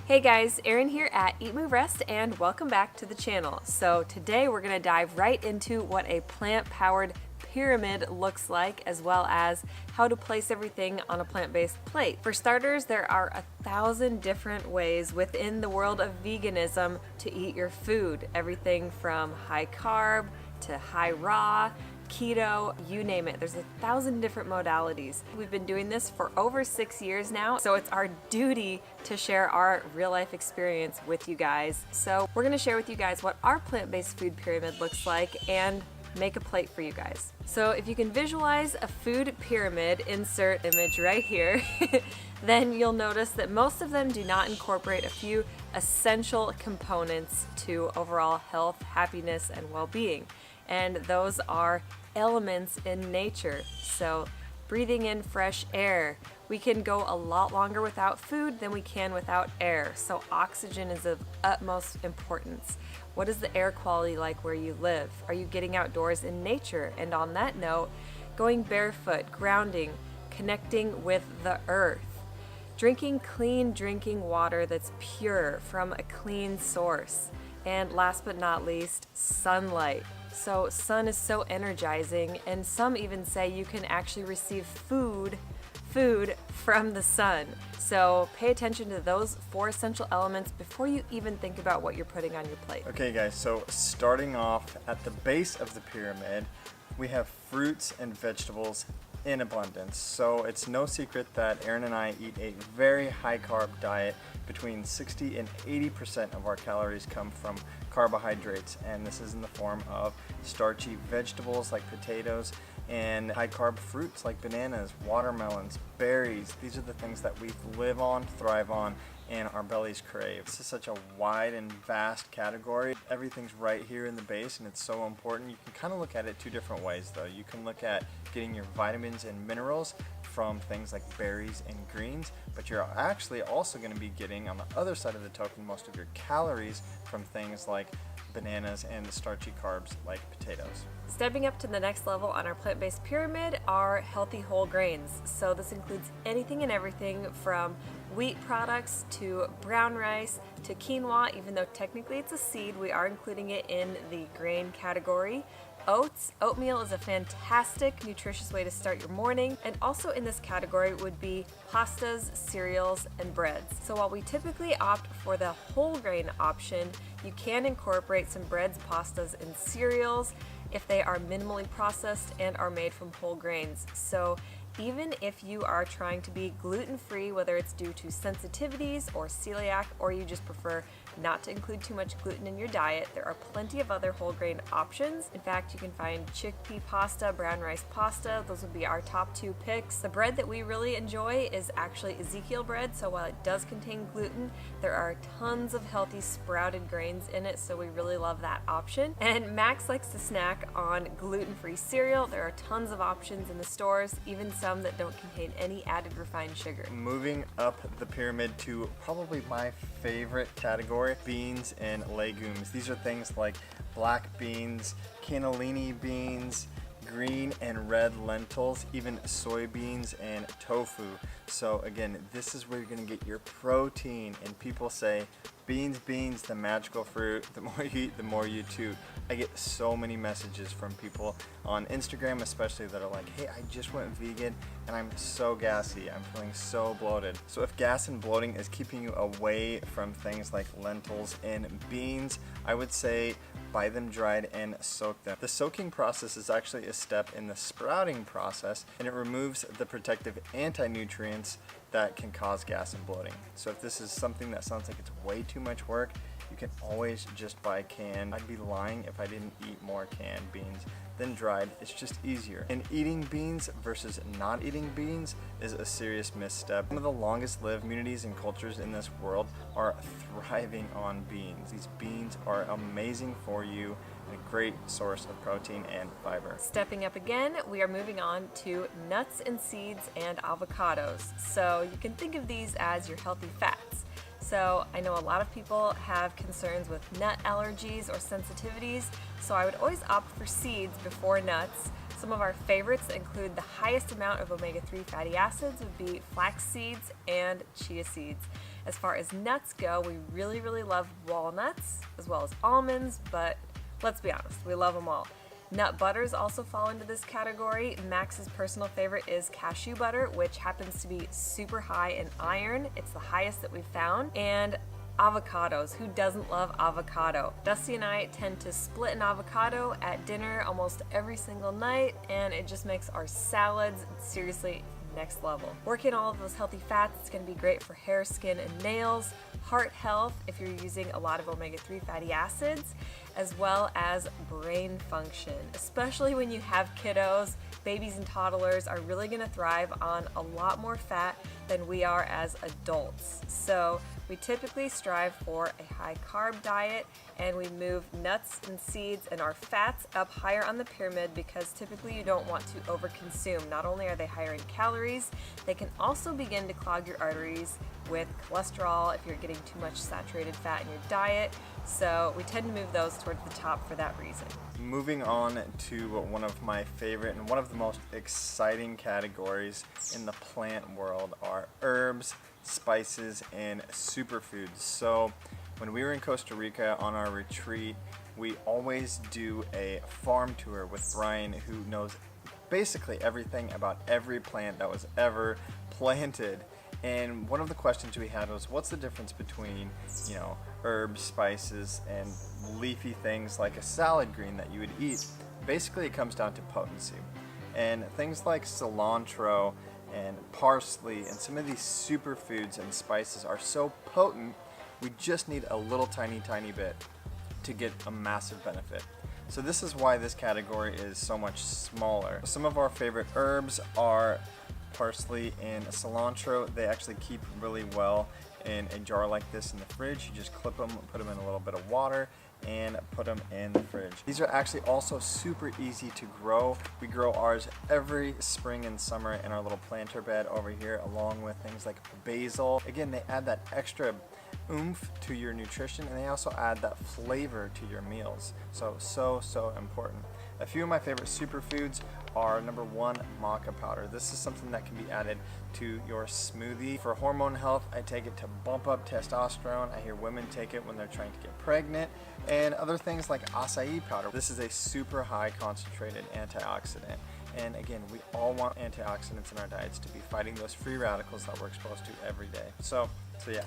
Hey guys, Erin here at EatMoveRest and welcome back to the channel. So today we're going to dive right into what a plant-powered pyramid looks like, as well as how to place everything on a plant-based plate. For starters, there are 1,000 different ways within the world of veganism to eat your food. Everything from high carb to high raw, keto, you name it. There's 1,000 different modalities. We've been doing this for over 6 years now, so it's our duty to share our real life experience with you guys. So we're gonna share with you guys what our plant-based food pyramid looks like and make a plate for you guys. So if you can visualize a food pyramid, insert image right here, then you'll notice that most of them do not incorporate a few essential components to overall health, happiness, and well-being. And those are elements in nature. So breathing in fresh air. We can go a lot longer without food than we can without air. So oxygen is of utmost importance. What is the air quality like where you live? Are you getting outdoors in nature? And on that note, going barefoot, grounding, connecting with the earth. Drinking clean drinking water that's pure from a clean source. And last but not least, sunlight. So sun is so energizing, and some even say you can actually receive food from the sun. So pay attention to those 4 essential elements before you even think about what you're putting on your plate. Okay guys, so starting off at the base of the pyramid, we have fruits and vegetables in abundance. So it's no secret that Erin and I eat a very high carb diet. Between 60 and 80% of our calories come from carbohydrates, and this is in the form of starchy vegetables like potatoes and high carb fruits like bananas, watermelons, berries. These are the things that we live on, thrive on, and our bellies crave. This is such a wide and vast category. Everything's right here in the base, and it's so important. You can kind of look at it 2 different ways though. You can look at getting your vitamins and minerals from things like berries and greens, but you're actually also going to be getting, on the other side of the token, most of your calories from things like bananas and starchy carbs like potatoes. Stepping up to the next level on our plant-based pyramid are healthy whole grains. So this includes anything and everything from wheat products to brown rice to quinoa. Even though technically it's a seed, we are including it in the grain category. Oats. Oatmeal is a fantastic, nutritious way to start your morning. And also in this category would be pastas, cereals, and breads. So while we typically opt for the whole grain option, you can incorporate some breads, pastas, and cereals if they are minimally processed and are made from whole grains. So even if you are trying to be gluten-free, whether it's due to sensitivities or celiac, or you just prefer not to include too much gluten in your diet, there are plenty of other whole grain options. In fact, you can find chickpea pasta, brown rice pasta. Those would be our top 2 picks. The bread that we really enjoy is actually Ezekiel bread, so while it does contain gluten, there are tons of healthy sprouted grains in it, so we really love that option. And Max likes to snack on gluten-free cereal. There are tons of options in the stores, even some that don't contain any added refined sugar. Moving up the pyramid to probably my favorite category, beans and legumes. These are things like black beans, cannellini beans, green and red lentils, even soybeans and tofu. So again, this is where you're going to get your protein, and people say beans, the magical fruit. The more you eat, the more you toot. I get so many messages from people on Instagram especially that are like, hey, I just went vegan and I'm so gassy, I'm feeling so bloated. So if gas and bloating is keeping you away from things like lentils and beans, I would say buy them dried and soak them. The soaking process is actually a step in the sprouting process, and it removes the protective anti-nutrients that can cause gas and bloating. So if this is something that sounds like it's way too much work, you can always just buy canned. I'd be lying if I didn't eat more canned beans than dried. It's just easier. And eating beans versus not eating beans is a serious misstep. Some of the longest lived communities and cultures in this world are thriving on beans. These beans are amazing for you and a great source of protein and fiber. Stepping up again, we are moving on to nuts and seeds and avocados. So you can think of these as your healthy fats. So I know a lot of people have concerns with nut allergies or sensitivities, so I would always opt for seeds before nuts. Some of our favorites include the highest amount of omega-3 fatty acids would be flax seeds and chia seeds. As far as nuts go, we really love walnuts as well as almonds, but let's be honest, we love them all. Nut butters also fall into this category. Max's personal favorite is cashew butter, which happens to be super high in iron. It's the highest that we've found. And avocados. Who doesn't love avocado? Dusty and I tend to split an avocado at dinner almost every single night, and it just makes our salads seriously next level. Working all of those healthy fats, it's going to be great for hair, skin, and nails, heart health if you're using a lot of omega-3 fatty acids, as well as brain function. Especially when you have kiddos, babies and toddlers are really going to thrive on a lot more fat than we are as adults. So we typically strive for a high carb diet, and we move nuts and seeds and our fats up higher on the pyramid because typically you don't want to overconsume. Not only are they higher in calories, they can also begin to clog your arteries with cholesterol if you're getting too much saturated fat in your diet. So we tend to move those towards the top for that reason. Moving on to one of my favorite and one of the most exciting categories in the plant world are herbs, spices, and superfoods. So when we were in Costa Rica on our retreat, we always do a farm tour with Brian, who knows basically everything about every plant that was ever planted. And one of the questions we had was, what's the difference between, herbs, spices, and leafy things like a salad green that you would eat? Basically, it comes down to potency. And things like cilantro and parsley and some of these superfoods and spices are so potent, we just need a little tiny bit to get a massive benefit. So this is why this category is so much smaller. Some of our favorite herbs are parsley and cilantro. They actually keep really well in a jar like this in the fridge. You just clip them, put them in a little bit of water, and put them in the fridge. These are actually also super easy to grow. We grow ours every spring and summer in our little planter bed over here, along with things like basil. Again, they add that extra oomph to your nutrition, and they also add that flavor to your meals. So important. A few of my favorite superfoods are, number one, maca powder. This is something that can be added to your smoothie. For hormone health, I take it to bump up testosterone. I hear women take it when they're trying to get pregnant. And other things like acai powder. This is a super high concentrated antioxidant. And again, we all want antioxidants in our diets to be fighting those free radicals that we're exposed to every day. So yeah.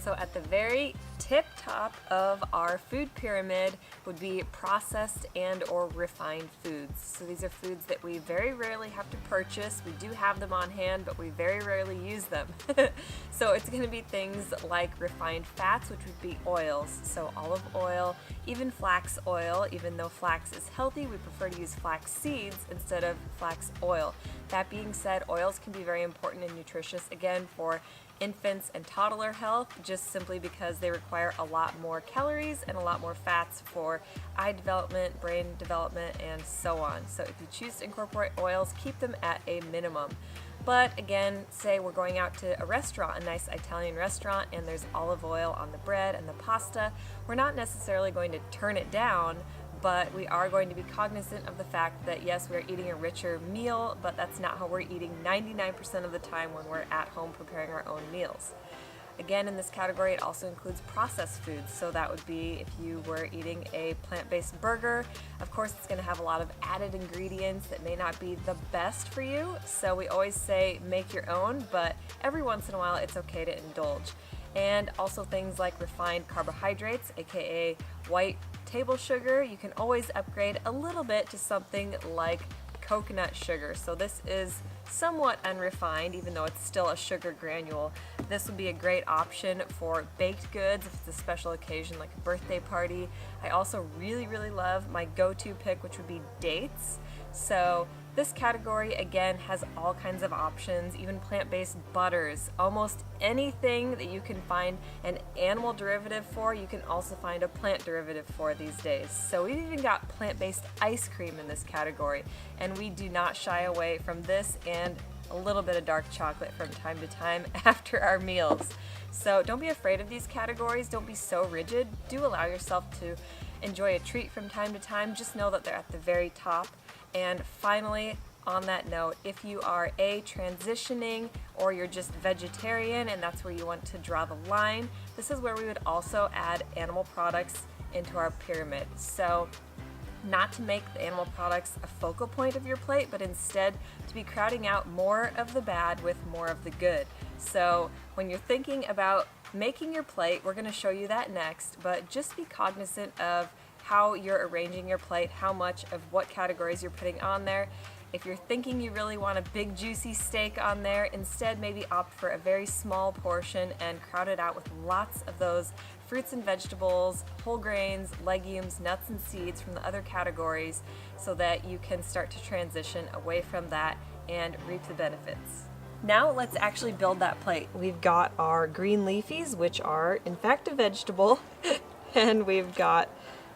So at the very tip top of our food pyramid would be processed and or refined foods. So these are foods that we very rarely have to purchase. We do have them on hand, but we very rarely use them. So it's going to be things like refined fats, which would be oils. So olive oil, even flax oil. Even though flax is healthy, we prefer to use flax seeds instead of flax oil. That being said, oils can be very important and nutritious, again, for infants and toddler health, just simply because they require a lot more calories and a lot more fats for eye development, brain development, and so on. So if you choose to incorporate oils, keep them at a minimum. But again, say we're going out to a restaurant, a nice Italian restaurant, and there's olive oil on the bread and the pasta, we're not necessarily going to turn it down, but we are going to be cognizant of the fact that yes, we are eating a richer meal, but that's not how we're eating 99% of the time when we're at home preparing our own meals. Again, in this category, it also includes processed foods. So that would be if you were eating a plant-based burger. Of course, it's going to have a lot of added ingredients that may not be the best for you. So we always say make your own, but every once in a while, it's okay to indulge. And also things like refined carbohydrates, aka white table sugar. You can always upgrade a little bit to something like coconut sugar. So this is somewhat unrefined, even though it's still a sugar granule. This would be a great option for baked goods if it's a special occasion like a birthday party. I also really love my go-to pick, which would be dates. So this category, again, has all kinds of options, even plant-based butters. Almost anything that you can find an animal derivative for, you can also find a plant derivative for these days. So we've even got plant-based ice cream in this category, and we do not shy away from this and a little bit of dark chocolate from time to time after our meals. So don't be afraid of these categories. Don't be so rigid. Do allow yourself to enjoy a treat from time to time. Just know that they're at the very top. And finally, on that note, if you are transitioning or you're just vegetarian and that's where you want to draw the line, this is where we would also add animal products into our pyramid. So not to make the animal products a focal point of your plate, but instead to be crowding out more of the bad with more of the good. So when you're thinking about making your plate, we're going to show you that next, but just be cognizant of how you're arranging your plate, how much of what categories you're putting on there. If you're thinking you really want a big juicy steak on there, instead maybe opt for a very small portion and crowd it out with lots of those fruits and vegetables, whole grains, legumes, nuts and seeds from the other categories so that you can start to transition away from that and reap the benefits. Now let's actually build that plate. We've got our green leafies, which are in fact a vegetable, and we've got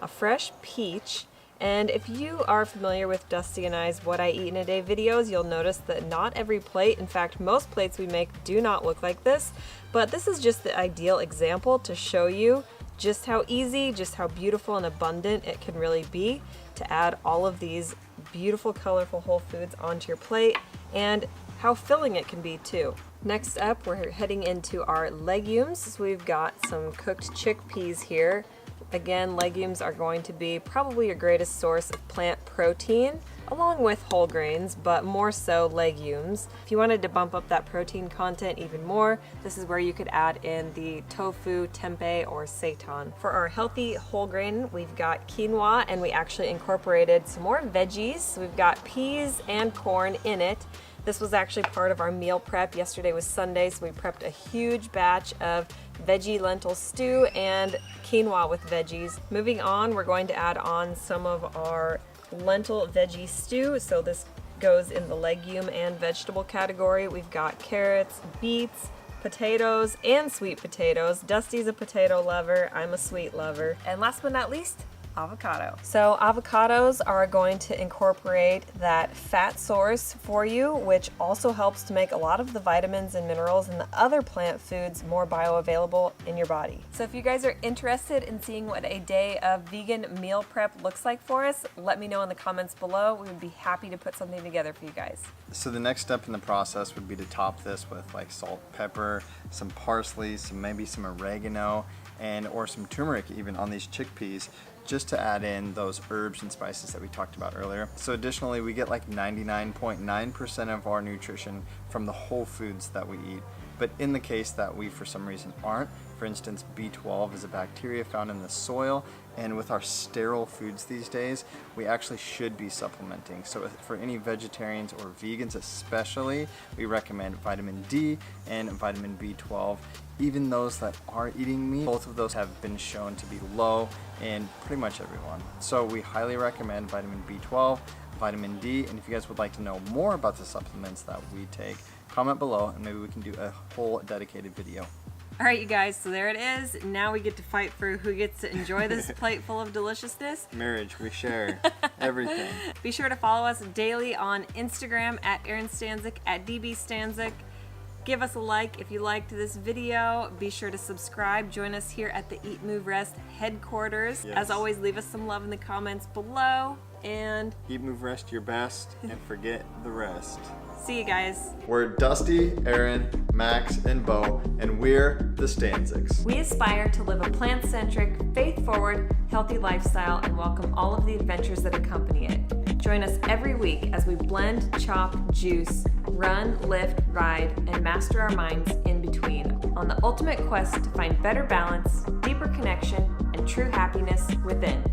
a fresh peach. And if you are familiar with Dusty and I's What I Eat in a Day videos, you'll notice that not every plate, in fact most plates we make do not look like this, but this is just the ideal example to show you just how easy, just how beautiful and abundant it can really be to add all of these beautiful colorful whole foods onto your plate, and how filling it can be too. Next up, we're heading into our legumes. So we've got some cooked chickpeas here. Again, legumes are going to be probably your greatest source of plant protein, along with whole grains, but more so legumes. If you wanted to bump up that protein content even more, this is where you could add in the tofu, tempeh, or seitan. For our healthy whole grain, we've got quinoa, and we actually incorporated some more veggies. So we've got peas and corn in it. This was actually part of our meal prep. Yesterday was Sunday, so we prepped a huge batch of veggie lentil stew and quinoa with veggies. Moving on, we're going to add on some of our lentil veggie stew. So this goes in the legume and vegetable category. We've got carrots, beets, potatoes, and sweet potatoes. Dusty's a potato lover, I'm a sweet lover. And last but not least, avocado. So avocados are going to incorporate that fat source for you, which also helps to make a lot of the vitamins and minerals and the other plant foods more bioavailable in your body. So if you guys are interested in seeing what a day of vegan meal prep looks like for us, let me know in the comments below. We would be happy to put something together for you guys. So the next step in the process would be to top this with like salt, pepper, some parsley, maybe some oregano, or some turmeric even on these chickpeas, just to add in those herbs and spices that we talked about earlier. So additionally, we get like 99.9% of our nutrition from the whole foods that we eat. But in the case that we for some reason aren't, for instance, B12 is a bacteria found in the soil, and with our sterile foods these days, we actually should be supplementing. So for any vegetarians or vegans especially, we recommend vitamin D and vitamin B12. Even those that are eating meat, both of those have been shown to be low in pretty much everyone. So we highly recommend vitamin B12, vitamin D, and if you guys would like to know more about the supplements that we take, comment below and maybe we can do a whole dedicated video. All right, you guys, so there it is. Now we get to fight for who gets to enjoy this plate full of deliciousness. Marriage, we share everything. Be sure to follow us daily on Instagram at Aaron Stanczyk, at DB Stanczyk. Give us a like if you liked this video. Be sure to subscribe. Join us here at the EatMoveRest headquarters. Yes. As always, leave us some love in the comments below. And EatMoveRest your best and forget the rest. see you guys. We're Dusty, Aaron, Max, and Bo, and we're the Stanczyks. We aspire to live a plant-centric, faith-forward, healthy lifestyle and welcome all of the adventures that accompany it. Join us every week as we blend, chop, juice, run, lift, ride, and master our minds in between on the ultimate quest to find better balance, deeper connection, and true happiness within.